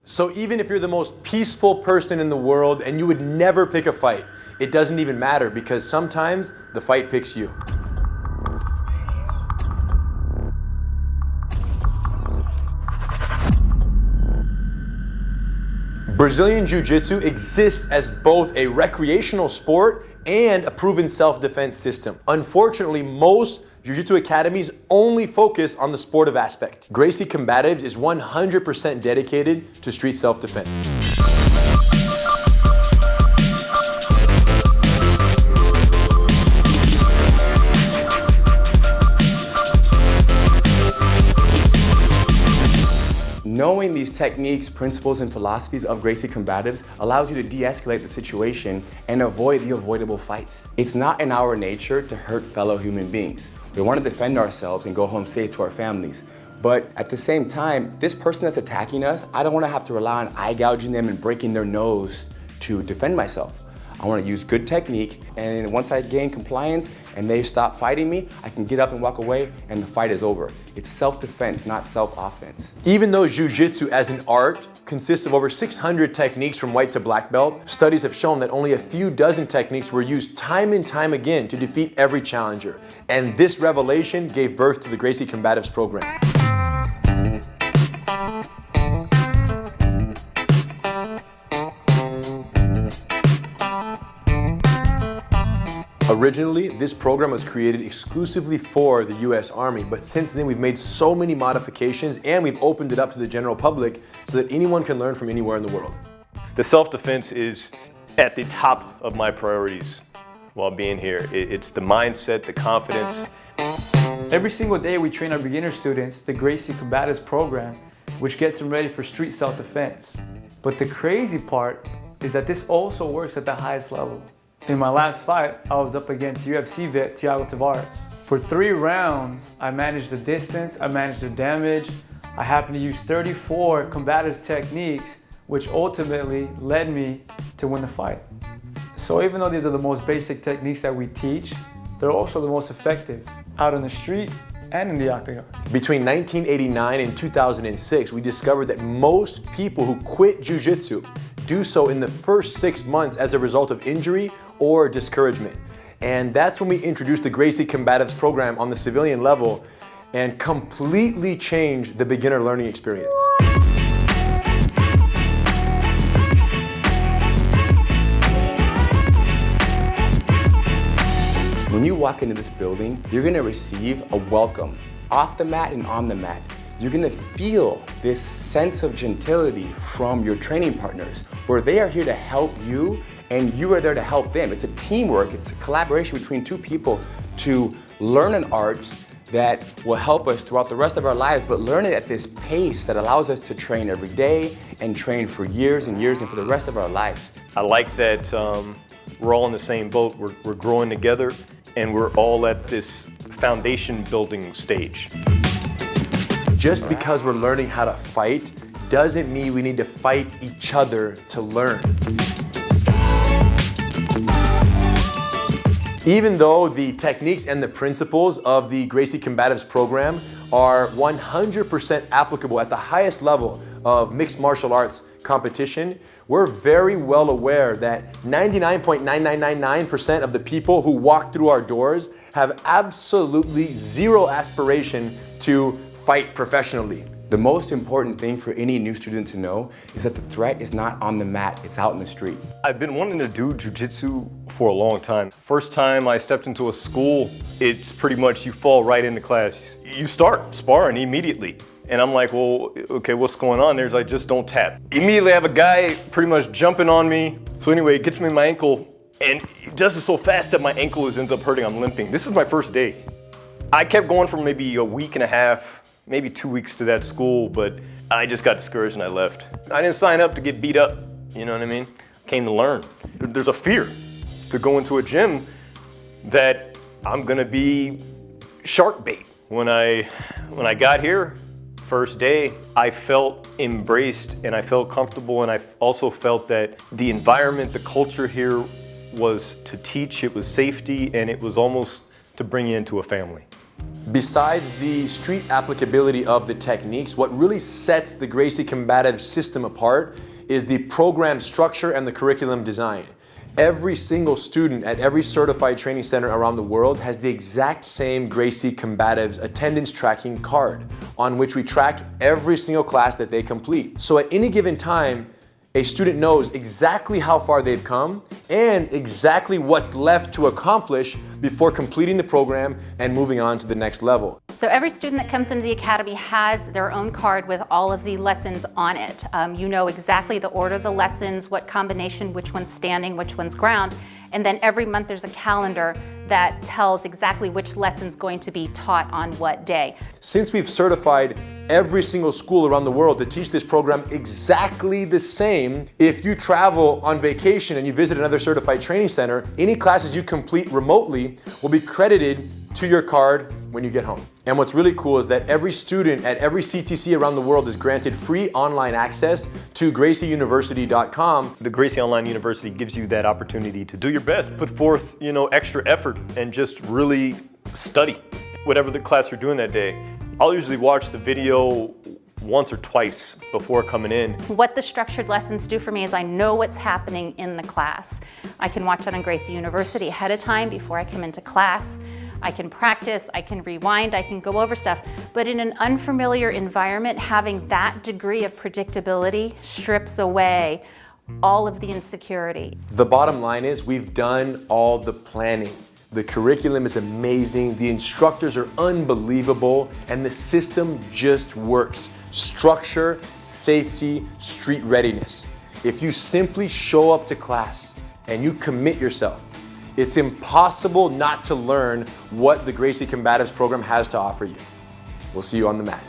So even if you're the most peaceful person in the world and you would never pick a fight, it doesn't even matter because sometimes the fight picks you. Brazilian Jiu-Jitsu exists as both a recreational sport and a proven self-defense system. Unfortunately, most Jiu-Jitsu academies only focus on the sportive aspect. Gracie Combatives is 100% dedicated to street self-defense. Knowing these techniques, principles, and philosophies of Gracie Combatives allows you to de-escalate the situation and avoid the avoidable fights. It's not in our nature to hurt fellow human beings. We want to defend ourselves and go home safe to our families. But at the same time, this person that's attacking us, I don't want to have to rely on eye gouging them and breaking their nose to defend myself. I want to use good technique, and once I gain compliance and they stop fighting me, I can get up and walk away and the fight is over. It's self-defense, not self-offense. Even though Jiu-Jitsu as an art consists of over 600 techniques from white to black belt, studies have shown that only a few dozen techniques were used time and time again to defeat every challenger. And this revelation gave birth to the Gracie Combatives program. Originally, this program was created exclusively for the US Army, but since then we've made so many modifications and we've opened it up to the general public so that anyone can learn from anywhere in the world. The self-defense is at the top of my priorities while being here. It's the mindset, the confidence. Every single day we train our beginner students the Gracie Combatives program, which gets them ready for street self-defense. But the crazy part is that this also works at the highest level. In my last fight, I was up against UFC vet Thiago Tavares. For 3 rounds, I managed the distance, I managed the damage. I happened to use 34 combative techniques, which ultimately led me to win the fight. So even though these are the most basic techniques that we teach, they're also the most effective out on the street and in the octagon. Between 1989 and 2006, we discovered that most people who quit Jiu-Jitsu do so in the first 6 months as a result of injury or discouragement. And that's when we introduced the Gracie Combatives program on the civilian level and completely changed the beginner learning experience. When you walk into this building, you're going to receive a welcome off the mat and on the mat. You're going to feel this sense of gentility from your training partners, where they are here to help you and you are there to help them. It's a teamwork, it's a collaboration between 2 people to learn an art that will help us throughout the rest of our lives, but learn it at this pace that allows us to train every day and train for years and years and for the rest of our lives. I like that we're all in the same boat. We're growing together and we're all at this foundation building stage. Just because we're learning how to fight doesn't mean we need to fight each other to learn. Even though the techniques and the principles of the Gracie Combatives program are 100% applicable at the highest level of mixed martial arts competition, we're very well aware that 99.9999% of the people who walk through our doors have absolutely zero aspiration to fight professionally. The most important thing for any new student to know is that the threat is not on the mat, it's out in the street. I've been wanting to do jiu-jitsu for a long time. First time I stepped into a school, it's pretty much you fall right into class. You start sparring immediately. And I'm like, well, okay, what's going on? There's like, just don't tap. Immediately I have a guy pretty much jumping on me. So anyway, it gets me in my ankle and it does it so fast that my ankle ends up hurting, I'm limping. This is my first day. I kept going for maybe a week and a half, maybe 2 weeks to that school, but I just got discouraged and I left. I didn't sign up to get beat up, you know what I mean? I came to learn. There's a fear to go into a gym that I'm gonna be shark bait. When I got here, first day, I felt embraced and I felt comfortable, and I also felt that the environment, the culture here was to teach, it was safety, and it was almost to bring you into a family. Besides the street applicability of the techniques, what really sets the Gracie Combatives system apart is the program structure and the curriculum design. Every single student at every certified training center around the world has the exact same Gracie Combatives attendance tracking card on which we track every single class that they complete. So at any given time, a student knows exactly how far they've come and exactly what's left to accomplish before completing the program and moving on to the next level. So every student that comes into the academy has their own card with all of the lessons on it. You know exactly the order of the lessons, what combination, which one's standing, which one's ground, and then every month there's a calendar that tells exactly which lesson's going to be taught on what day. Since we've certified every single school around the world to teach this program exactly the same, if you travel on vacation and you visit another certified training center, any classes you complete remotely will be credited to your card when you get home. And what's really cool is that every student at every CTC around the world is granted free online access to gracieuniversity.com. The Gracie Online University gives you that opportunity to do your best, put forth, extra effort and just really study whatever the class you're doing that day. I'll usually watch the video once or twice before coming in. What the structured lessons do for me is I know what's happening in the class. I can watch it on Gracie University ahead of time before I come into class. I can practice, I can rewind, I can go over stuff. But in an unfamiliar environment, having that degree of predictability strips away all of the insecurity. The bottom line is we've done all the planning. The curriculum is amazing, the instructors are unbelievable, and the system just works. Structure, safety, street readiness. If you simply show up to class and you commit yourself, it's impossible not to learn what the Gracie Combatives program has to offer you. We'll see you on the mat.